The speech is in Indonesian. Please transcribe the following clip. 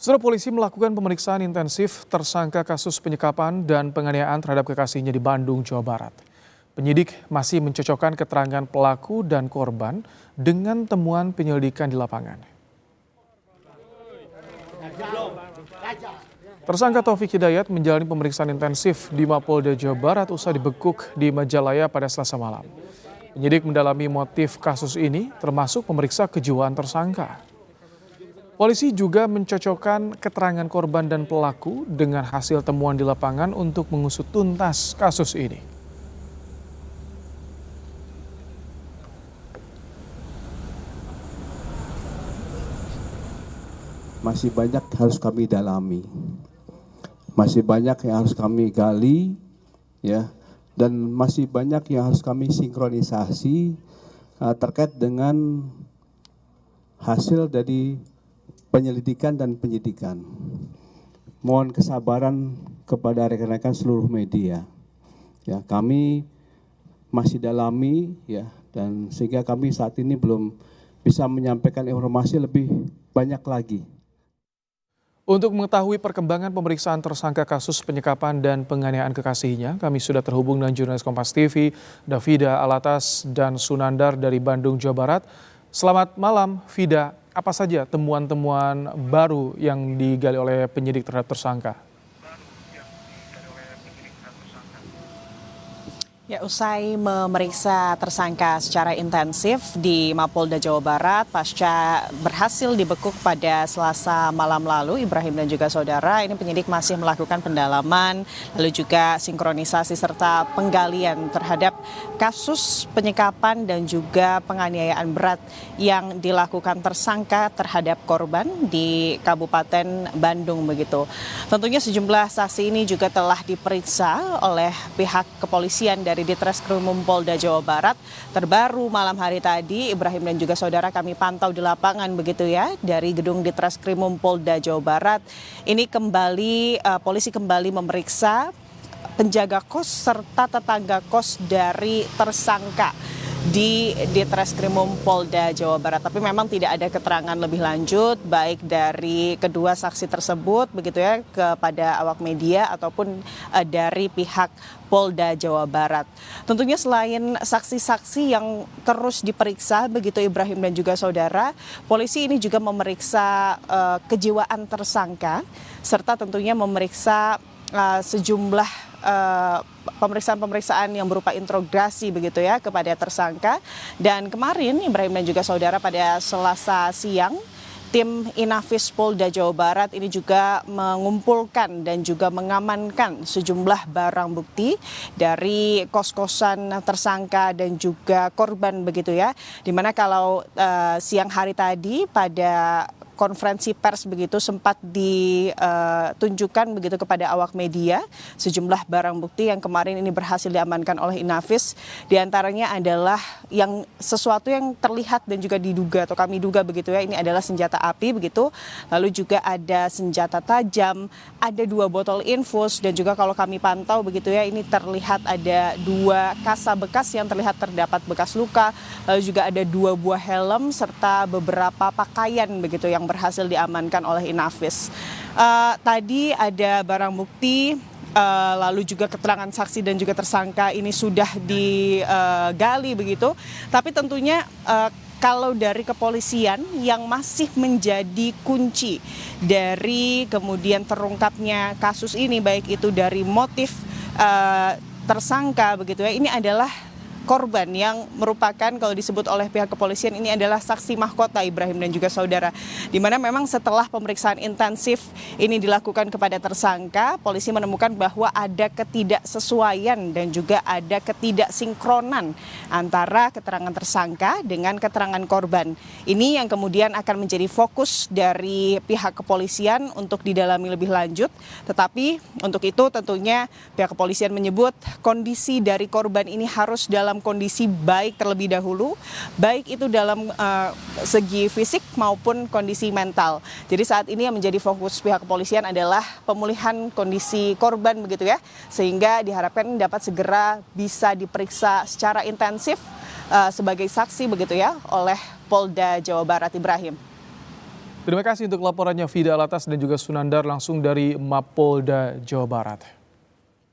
Setelah polisi melakukan pemeriksaan intensif tersangka kasus penyekapan dan penganiayaan terhadap kekasihnya di Bandung, Jawa Barat. Penyidik masih mencocokkan keterangan pelaku dan korban dengan temuan penyelidikan di lapangan. Tersangka Taufik Hidayat menjalani pemeriksaan intensif di Mapolda Jawa Barat usai dibekuk di Majalaya pada Selasa malam. Penyidik mendalami motif kasus ini termasuk memeriksa kejiwaan tersangka. Polisi juga mencocokkan keterangan korban dan pelaku dengan hasil temuan di lapangan untuk mengusut tuntas kasus ini. Masih banyak harus kami dalami, masih banyak yang harus kami gali, ya, dan masih banyak yang harus kami sinkronisasi terkait dengan hasil dari penyelidikan dan penyidikan. Mohon kesabaran kepada rekan-rekan seluruh media. Ya, kami masih dalami, ya, dan sehingga kami saat ini belum bisa menyampaikan informasi lebih banyak lagi. Untuk mengetahui perkembangan pemeriksaan tersangka kasus penyekapan dan penganiayaan kekasihnya, kami sudah terhubung dengan jurnalis Kompas TV, Davida Alatas dan Sunandar dari Bandung, Jawa Barat. Selamat malam, Vida. Apa saja temuan-temuan baru yang digali oleh penyidik terhadap tersangka? Ya, usai memeriksa tersangka secara intensif di Mapolda Jawa Barat pasca berhasil dibekuk pada Selasa malam lalu, Ibrahim dan juga saudara, ini penyidik masih melakukan pendalaman, lalu juga sinkronisasi serta penggalian terhadap kasus penyekapan dan juga penganiayaan berat yang dilakukan tersangka terhadap korban di Kabupaten Bandung begitu. Tentunya sejumlah saksi ini juga telah diperiksa oleh pihak kepolisian dari Ditreskrimum Polda Jawa Barat. Terbaru malam hari tadi, Ibrahim dan juga saudara, kami pantau di lapangan begitu ya, dari gedung Ditreskrimum Polda Jawa Barat. Ini kembali polisi kembali memeriksa penjaga kos serta tetangga kos dari tersangka di Ditreskrimum Polda Jawa Barat. Tapi memang tidak ada keterangan lebih lanjut baik dari kedua saksi tersebut begitu ya kepada awak media ataupun dari pihak Polda Jawa Barat. Tentunya selain saksi-saksi yang terus diperiksa begitu Ibrahim dan juga saudara, polisi ini juga memeriksa kejiwaan tersangka serta tentunya memeriksa sejumlah pemeriksaan-pemeriksaan yang berupa interogasi begitu ya kepada tersangka. Dan kemarin Ibrahim dan juga saudara pada Selasa siang, tim Inafis Polda Jawa Barat ini juga mengumpulkan dan juga mengamankan sejumlah barang bukti dari kos-kosan tersangka dan juga korban begitu ya. Dimana kalau siang hari tadi pada konferensi pers begitu sempat ditunjukkan begitu kepada awak media sejumlah barang bukti yang kemarin ini berhasil diamankan oleh Inafis. Di antaranya adalah yang sesuatu yang terlihat dan juga diduga atau kami duga begitu ya, ini adalah senjata api begitu. Lalu juga ada senjata tajam, ada 2 botol infus dan juga kalau kami pantau begitu ya, ini terlihat ada 2 kasa bekas yang terlihat terdapat bekas luka. Lalu juga ada 2 buah helm serta beberapa pakaian begitu yang berhasil diamankan oleh Inafis. Tadi ada barang bukti, lalu juga keterangan saksi dan juga tersangka ini sudah digali begitu. Tapi tentunya kalau dari kepolisian yang masih menjadi kunci dari kemudian terungkapnya kasus ini, baik itu dari motif tersangka begitu ya, ini adalah korban yang merupakan kalau disebut oleh pihak kepolisian ini adalah saksi mahkota Ibrahim dan juga saudara. Di mana memang setelah pemeriksaan intensif ini dilakukan kepada tersangka, polisi menemukan bahwa ada ketidaksesuaian dan juga ada ketidaksinkronan antara keterangan tersangka dengan keterangan korban. Ini yang kemudian akan menjadi fokus dari pihak kepolisian untuk didalami lebih lanjut. Tetapi untuk itu tentunya pihak kepolisian menyebut kondisi dari korban ini harus dalam kondisi baik terlebih dahulu, baik itu dalam segi fisik maupun kondisi mental. Jadi saat ini yang menjadi fokus pihak kepolisian adalah pemulihan kondisi korban begitu ya, sehingga diharapkan dapat segera bisa diperiksa secara intensif sebagai saksi begitu ya oleh Polda Jawa Barat. Ibrahim. Terima kasih untuk laporannya Fida Alatas dan juga Sunandar langsung dari Mapolda Jawa Barat.